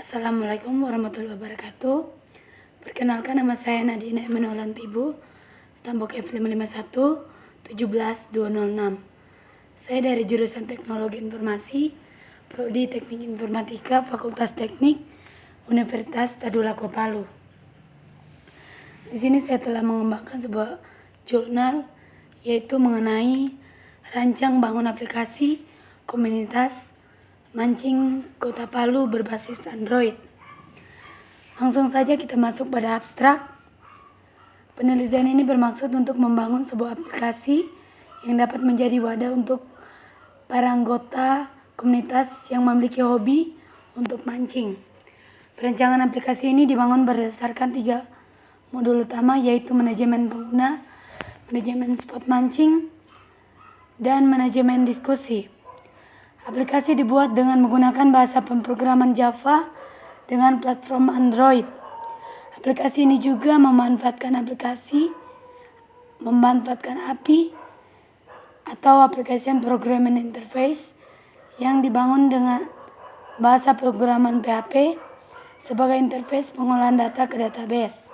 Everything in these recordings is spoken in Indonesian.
Assalamualaikum warahmatullahi wabarakatuh. Perkenalkan, nama saya Nadina Emanuelan Tibu, Stambok F551 17206. Saya dari jurusan Teknologi Informasi, Prodi Teknik Informatika, Fakultas Teknik, Universitas Tadulako Palu. Di sini saya telah mengembangkan sebuah jurnal, yaitu mengenai rancang bangun aplikasi komunitas mancing Kota Palu berbasis Android. Langsung saja kita masuk pada abstrak. Penelitian ini bermaksud untuk membangun sebuah aplikasi yang dapat menjadi wadah untuk para anggota komunitas yang memiliki hobi untuk mancing. Perancangan aplikasi ini dibangun berdasarkan 3 modul utama, yaitu manajemen pengguna, manajemen spot mancing, dan manajemen diskusi. Aplikasi dibuat dengan menggunakan bahasa pemrograman Java dengan platform Android. Aplikasi ini juga memanfaatkan API atau Application Programming Interface yang dibangun dengan bahasa pemrograman PHP sebagai interface pengolahan data ke database.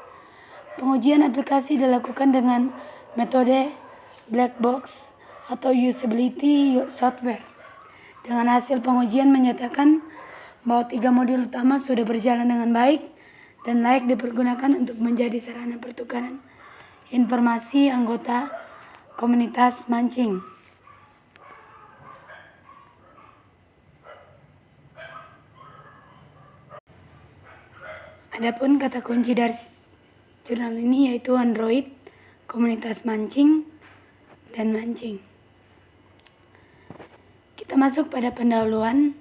Pengujian aplikasi dilakukan dengan metode black box atau usability software. Dengan hasil pengujian menyatakan bahwa 3 modul utama sudah berjalan dengan baik dan layak dipergunakan untuk menjadi sarana pertukaran informasi anggota komunitas mancing. Adapun kata kunci dari jurnal ini yaitu Android, komunitas mancing, dan mancing. Kita masuk pada pendahuluan.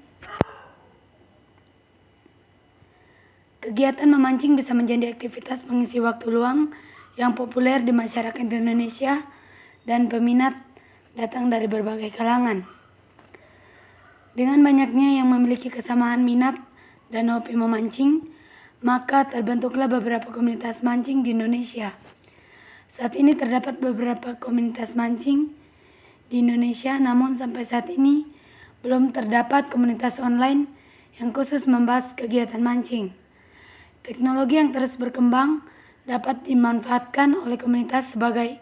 Kegiatan memancing bisa menjadi aktivitas pengisi waktu luang yang populer di masyarakat Indonesia dan peminat datang dari berbagai kalangan. Dengan banyaknya yang memiliki kesamaan minat dan hobi memancing, maka terbentuklah beberapa komunitas mancing di Indonesia. Saat ini terdapat beberapa komunitas mancing di Indonesia, namun sampai saat ini belum terdapat komunitas online yang khusus membahas kegiatan mancing. Teknologi yang terus berkembang dapat dimanfaatkan oleh komunitas sebagai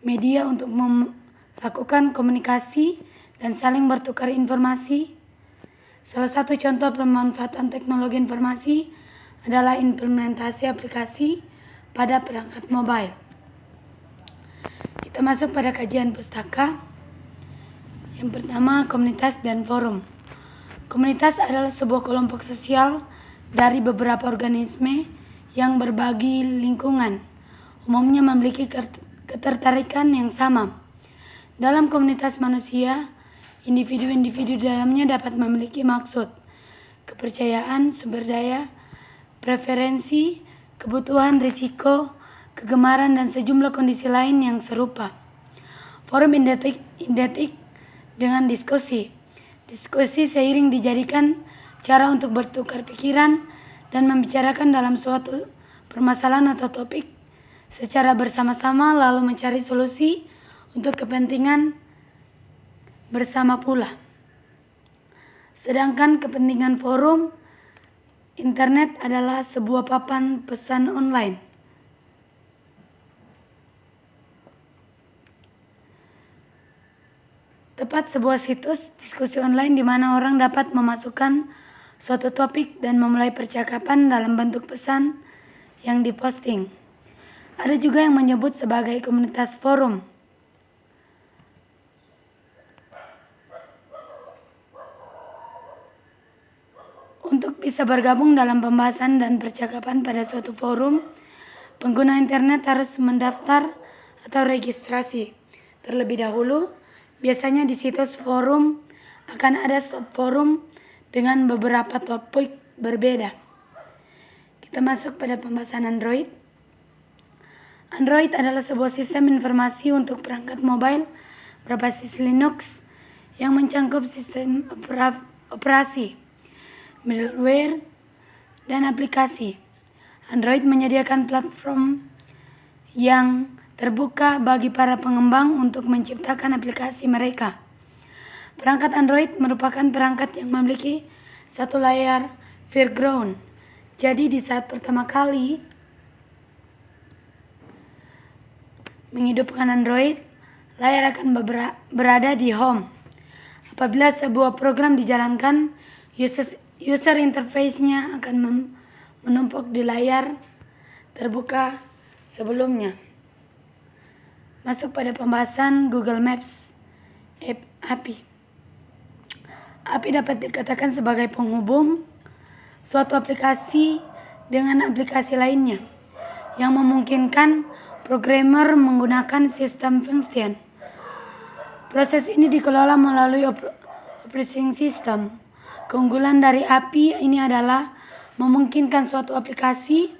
media untuk melakukan komunikasi dan saling bertukar informasi. Salah satu contoh pemanfaatan teknologi informasi adalah implementasi aplikasi pada perangkat mobile. Kita masuk pada kajian pustaka. Yang pertama, komunitas dan forum. Komunitas adalah sebuah kelompok sosial dari beberapa organisme yang berbagi lingkungan, umumnya memiliki ketertarikan yang sama. Dalam komunitas manusia, individu-individu dalamnya dapat memiliki maksud, kepercayaan, sumber daya, preferensi, kebutuhan, risiko, kegemaran, dan sejumlah kondisi lain yang serupa. Forum identik dengan diskusi. Diskusi seiring dijadikan cara untuk bertukar pikiran dan membicarakan dalam suatu permasalahan atau topik secara bersama-sama, lalu mencari solusi untuk kepentingan bersama pula. Sedangkan kepentingan forum internet adalah sebuah papan pesan online. Tepat sebuah situs diskusi online di mana orang dapat memasukkan suatu topik dan memulai percakapan dalam bentuk pesan yang diposting. Ada juga yang menyebut sebagai komunitas forum. Untuk bisa bergabung dalam pembahasan dan percakapan pada suatu forum, pengguna internet harus mendaftar atau registrasi terlebih dahulu. Biasanya di situs forum akan ada subforum dengan beberapa topik berbeda. Kita masuk pada pembahasan Android. Android adalah sebuah sistem informasi untuk perangkat mobile berbasis Linux yang mencangkup sistem operasi, middleware, dan aplikasi. Android menyediakan platform yang terbuka bagi para pengembang untuk menciptakan aplikasi mereka. Perangkat Android merupakan perangkat yang memiliki satu layar foreground. Jadi di saat pertama kali menghidupkan Android, layar akan berada di home. Apabila sebuah program dijalankan, user interface-nya akan menumpuk di layar terbuka sebelumnya. Masuk pada pembahasan Google Maps API. API dapat dikatakan sebagai penghubung suatu aplikasi dengan aplikasi lainnya yang memungkinkan programmer menggunakan sistem function. Proses ini dikelola melalui operating system. Keunggulan dari API ini adalah memungkinkan suatu aplikasi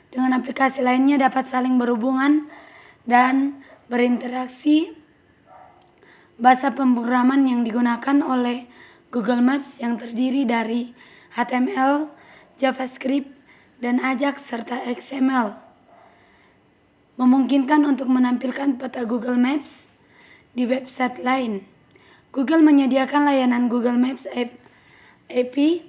dengan aplikasi lainnya dapat saling berhubungan dan berinteraksi. Bahasa pemrograman yang digunakan oleh Google Maps yang terdiri dari HTML, JavaScript, dan Ajax serta XML memungkinkan untuk menampilkan peta Google Maps di website lain. Google menyediakan layanan Google Maps API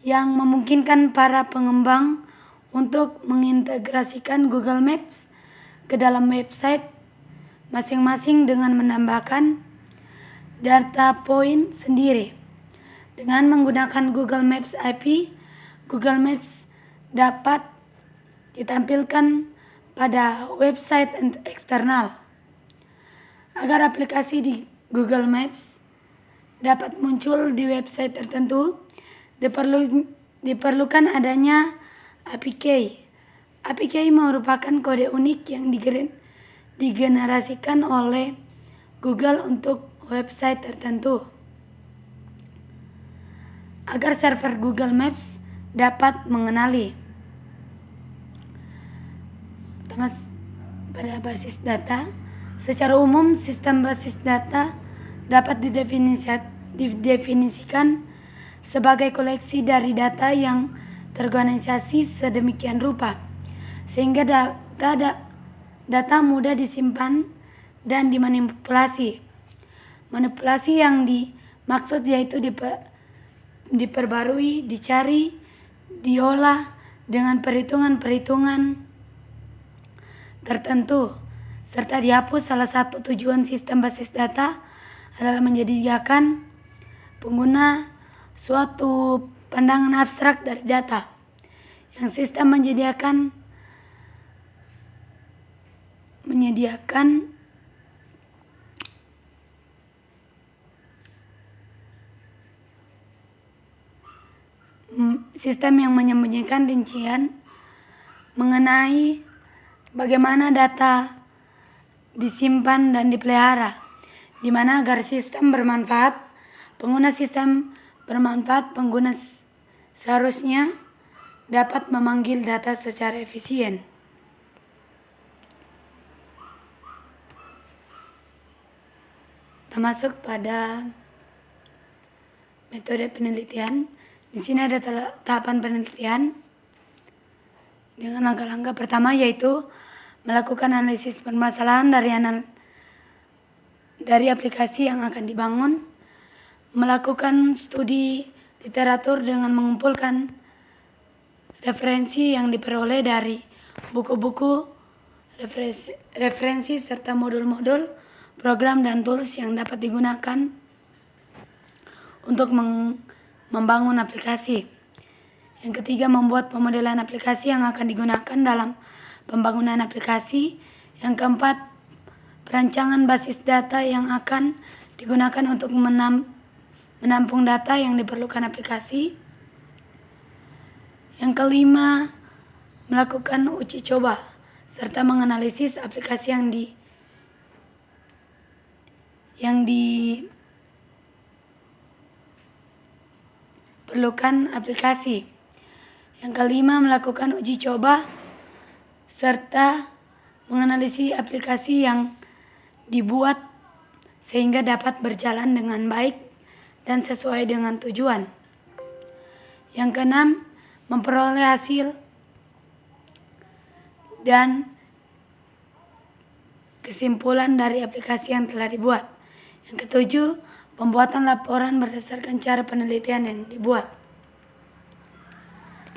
yang memungkinkan para pengembang untuk mengintegrasikan Google Maps ke dalam website masing-masing dengan menambahkan data point sendiri. Dengan menggunakan Google Maps API, Google Maps dapat ditampilkan pada website eksternal. Agar aplikasi di Google Maps dapat muncul di website tertentu, diperlukan adanya API key. API key merupakan kode unik yang digenerasikan oleh Google untuk website tertentu. Agar server Google Maps dapat mengenali pada basis data. Secara umum, sistem basis data dapat didefinisikan sebagai koleksi dari data yang terorganisasi sedemikian rupa sehingga data mudah disimpan dan dimanipulasi. Manipulasi yang dimaksud yaitu diperbarui, dicari, diolah dengan perhitungan-perhitungan tertentu, serta dihapus. Salah satu tujuan sistem basis data adalah menjadikan pengguna suatu pandangan abstrak dari data yang sistem menyediakan sistem yang menyembunyikan rincian mengenai bagaimana data disimpan dan dipelihara, di mana agar sistem bermanfaat, pengguna seharusnya dapat memanggil data secara efisien. Termasuk pada metode penelitian. Di sini ada tahapan penelitian dengan langkah-langkah pertama, yaitu melakukan analisis permasalahan dari aplikasi yang akan dibangun, melakukan studi literatur dengan mengumpulkan referensi yang diperoleh dari buku-buku, referensi serta modul-modul, program dan tools yang dapat digunakan untuk membangun aplikasi. Yang ketiga, membuat pemodelan aplikasi yang akan digunakan dalam pembangunan aplikasi. Yang keempat, perancangan basis data yang akan digunakan untuk menampung data yang diperlukan aplikasi. Yang kelima, melakukan uji coba serta menganalisis aplikasi yang diperlukan aplikasi. Yang kelima, melakukan uji coba serta menganalisis aplikasi yang dibuat sehingga dapat berjalan dengan baik dan sesuai dengan tujuan. Yang keenam, memperoleh hasil dan kesimpulan dari aplikasi yang telah dibuat. Yang ketujuh, pembuatan laporan berdasarkan cara penelitian yang dibuat.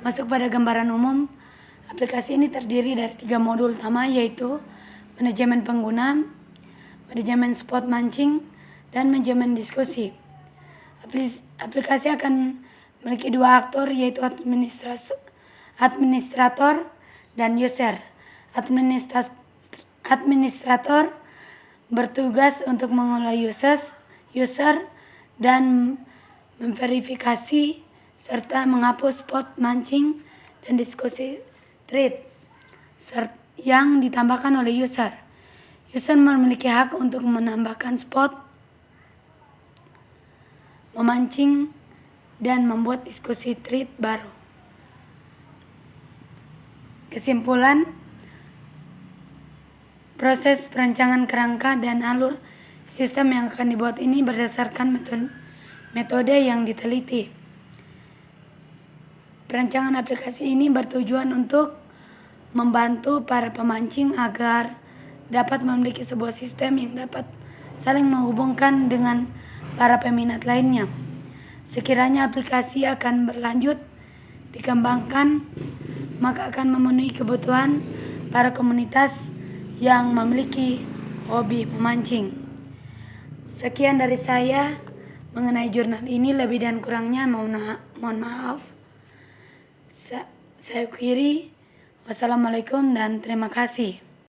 Masuk pada gambaran umum, aplikasi ini terdiri dari 3 modul utama, yaitu manajemen pengguna, manajemen spot mancing, dan manajemen diskusi. Aplikasi akan memiliki 2 aktor, yaitu administrator dan user. Administrator bertugas untuk mengelola user dan memverifikasi serta menghapus spot mancing dan diskusi thread yang ditambahkan oleh user. User memiliki hak untuk menambahkan spot, memancing, dan membuat diskusi thread baru. Kesimpulan, proses perancangan kerangka dan alur sistem yang akan dibuat ini berdasarkan metode yang diteliti. Perancangan aplikasi ini bertujuan untuk membantu para pemancing agar dapat memiliki sebuah sistem yang dapat saling menghubungkan dengan para peminat lainnya. Sekiranya aplikasi akan berlanjut dikembangkan, maka akan memenuhi kebutuhan para komunitas yang memiliki hobi memancing. Sekian dari saya mengenai jurnal ini, lebih dan kurangnya mohon maaf. Saya akhiri. Wassalamualaikum dan terima kasih.